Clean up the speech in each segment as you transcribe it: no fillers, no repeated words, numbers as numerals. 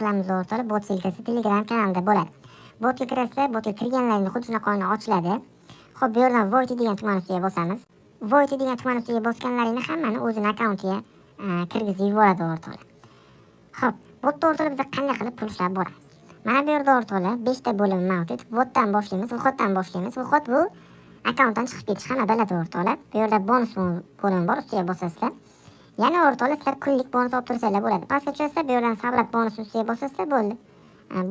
qilamiz o'rtoqlar. Bot silkasi Telegram kanalida bo'ladi. Botga kirasizlar, botga kirganlaringda xuddi shunaqa ochiladi. Xo'p, bu yerdan Void degan tuman ustiga bosamiz. Void degan tuman ustiga bosganlaringda hammani o'zini akkauntiga kirgizib yuboradi o'rtoqlar. Xo'p, botda o'rtoqlar biz qanday qilib pul ishlab boramiz? Mana bu yerda o'rtoqlar 5 ta bo'lim mavjud. Votdan boshlaymiz, vhoddan boshlaymiz. Vhod bu akkauntdan chiqib ketish hamma biladi o'rtoqlar. Bu yerda bonus bo'limi bor, ustiga bosasizlar. Yana o'rtoqlar sizlar kunlik bonus olib tursanglar bo'ladi. Pastga tushasizlar, bu yerdan savlat bonus ustiga bosasizlar bo'ldi.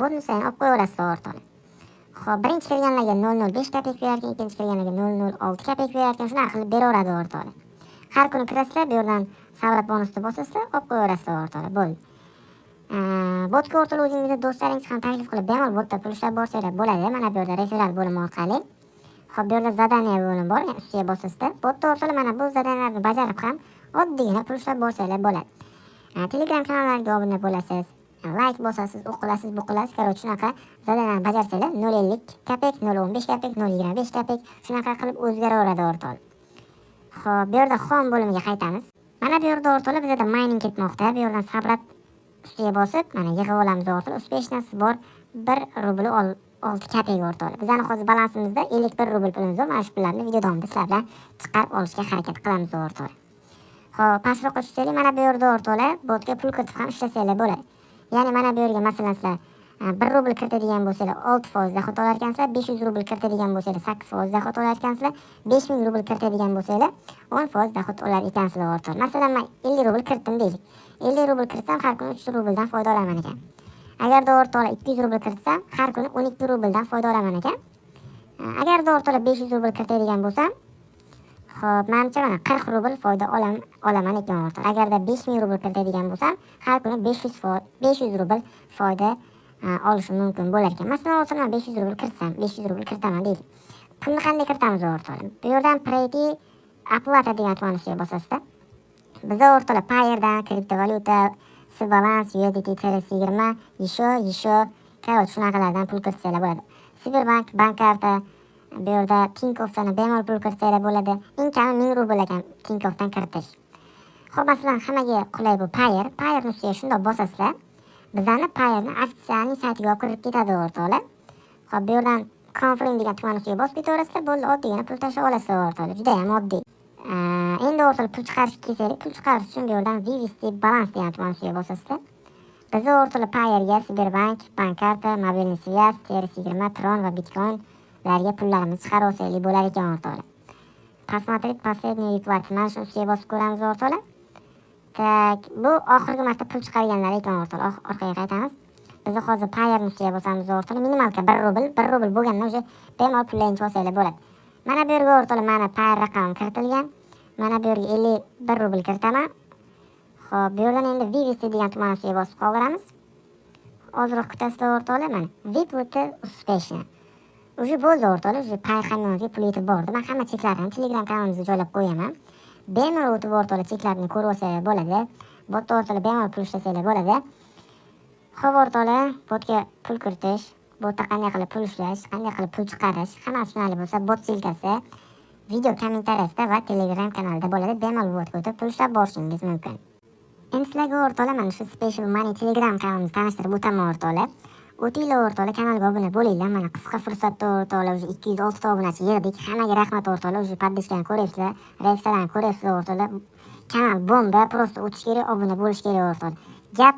Bonuslarni olib qo'yaverasizlar o'rtoqlar. Xo'p, birinchi kirganlarga 0.05 kopek berarkan, ikkinchi kirganlarga 0.06 kopek berarkan, shunaqa qilib beraveradi o'rtoqlar. Har kuni kirasizlar, bu yerdan savlat bonusni bosasizlar, olib qo'yaverasizlar o'rtoqlar, bo'ldi. Botga o'rtoqlar o'zingizni do'stlaringiz ham taklif qilib bemalol botda pul ishlab borsanglar bo'ladi. Mana bu yerda referral bo'limi orqali. Xo'p, bu yerda zadaniya bo'limi bor, ustiga bosasizlar. Botda o'rtoqlar mana bu zadaniyalarni bajarib ham oddiygina pul ishlab borsanglar bo'ladi. Telegram kanallariga obuna bo'lasiz, like bosasiz, o'qilasiz, buqilasiz, короче, shunaqa zadaniyalarni bajarsanglar 0.50 kopek, 0.15 kopek, 0.25 kopek shunaqa qilib o'zgaraveradi o'rtoqlar. Xo'p, bu yerda xom bo'limiga qaytamiz. Mana bu yerda o'rtoqlar bizda mining ketmoqda. Bu yerdan sabrat ustiga bosib, mana yig'ib olamiz o'rtoqlar. Ustiga hech narsa bor, 1 rubl 6 kopek o'rtoqlar. Bizning hozir balansimizda 51 rubl pulimiz bor. Mana shu pullarni video davomida sizlar bilan chiqarib olishga harakat qilamiz o'rtoqlar. Xo'p, pastroqqa tushsanglar, mana bu yerda o'rtoqlar botga pul kiritib ham ishlasanglar bo'ladi. Ya'ni mana bu yerga masalan sizlar 1 rubl kiritadigan bo'lsanglar 6% doxod olar ekansizlar, 500 rubl kiritadigan bo'lsanglar 8% doxod olar ekansizlar, 5000 rubl kiritadigan bo'lsanglar 10% doxod olar ekansizlar o'rtoqlar. Masalan, men 50 rubl kiritdim deylik. 50 rubl kiritsam har kuni 3 rubldan foyda olaman ekan. Agarda o'rtoqlar 200 rubl kiritsam har kuni 12 rubldan foyda olaman ekan. Agarda o'rtoqlar 500 rubl kiritadigan bo'lsam, xo'p, menimcha mana 40 rubl foyda olaman ekan o'rtoqlar. Agarda 5000 rubl kiritadigan bo'lsam, har kuni 500 rubl foyda olishim mumkin bo'lar ekan. Masalan, o'rtoqlar 500 rubl kiritsam, 500 rubl kiritaman deylik. Pulni qanday kiritamiz o'rtoqlar? Bu yerdan Preti Oplata degan tuman ustiga bosasizlar. Bizda o'rtoqlar Payerdan kriptovalyuta, Sberbank, USDT, TRS20, еще, короче, shunaqalardan pul kiritsanglar bo'ladi. Sberbank, Bankkarta, bu yerda Tinkoffdan bemalol pul kiritsanglar bo'ladi. Eng kami 1000 rubl ekan Tinkoffdan kiritish. Xo'p, masalan, hammaga qulay bu Payer. Payerning ustiga shunday bosasizlar. Bizani Payerning aksiyaning saytiga olib kirib ketadi o'rtoqlar. Xo'p, bu yerdan Confirm degan tuman ustiga bosib ketaverasizlar, bo'ldi, oddiygina pul tashlab olasizlar o'rtoqlar. Juda ham oddiy. Endi o'rtoqlar pul chiqarish kelsak, pul chiqarish uchun bu yerdan Vivesti balans degan tuman ustiga bosasizlar. Bizda o'rtoqlar Payerga Sberbank, Bankkarta, mobilniy связь, TRS20, Tron va Bitcoinlarga pullarimizni chiqarib olsaylik bo'lar ekan o'rtoqlar. Посмотреть последнюю выплату. Mana shu ustiga bosib ko'ramiz o'rtoqlar. Tak, bu oxirgi marta pul chiqarganlar ekan o'rtoqlar. Orqaga qaytamiz. Biz hozir Payer ustiga bosamiz o'rtoqlar. Minimalka 1 rubl bo'lganda o'sha bemalol pullarni olsanglar bo'ladi. Mana bu yerga o'rtoqlar mana Payer raqami kiritilgan. Mana bu yerga 51 rubl kiritaman. Xo'p, bu yerdan endi Vivesti degan tuman ustiga bosib qoldiramiz. Ozroq kutasizlar o'rtoqlar, mana Выплаты успешно. Уже bo'ldi o'rtoqlar, уже Payer hamyonga pul yetib bordi. Men hamma cheklarni Telegram kanalimizga joylab qo'yaman. Bemalol o'tib o'rtoqlar cheklarni ko'rib olsanglar bo'ladi. Botda o'rtoqlar bemalol pul ishlasanglar bo'ladi. Xo'p o'rtoqlar, botga pul kiritish, botda qanday qilib pul ishlash, qanday qilib pul chiqarish, hamma tushunarli bo'lsa, bot silkasi video kommentariyasida va Telegram kanalida bo'ladi. Bemalol botga o'tib pul ishlab borishingiz mumkin. Endi sizlarga o'rtoqlar mana shu Special Money Telegram kanalimizni tanishtirib o'taman o'rtoqlar. O'tinglar o'rtoqlar, kanalga obuna bo'linglar. Mana qisqa fursatda o'rtoqlar уже 206 ta obunachi yig'dik. Hammaga rahmat o'rtoqlar. Уже подпискani ko'ryapsizlar, reaksiyalarni ko'ryapsizlar o'rtoqlar. Kanal bomba, просто o'tish kerak, obuna bo'lish kerak o'rtoqlar. Gap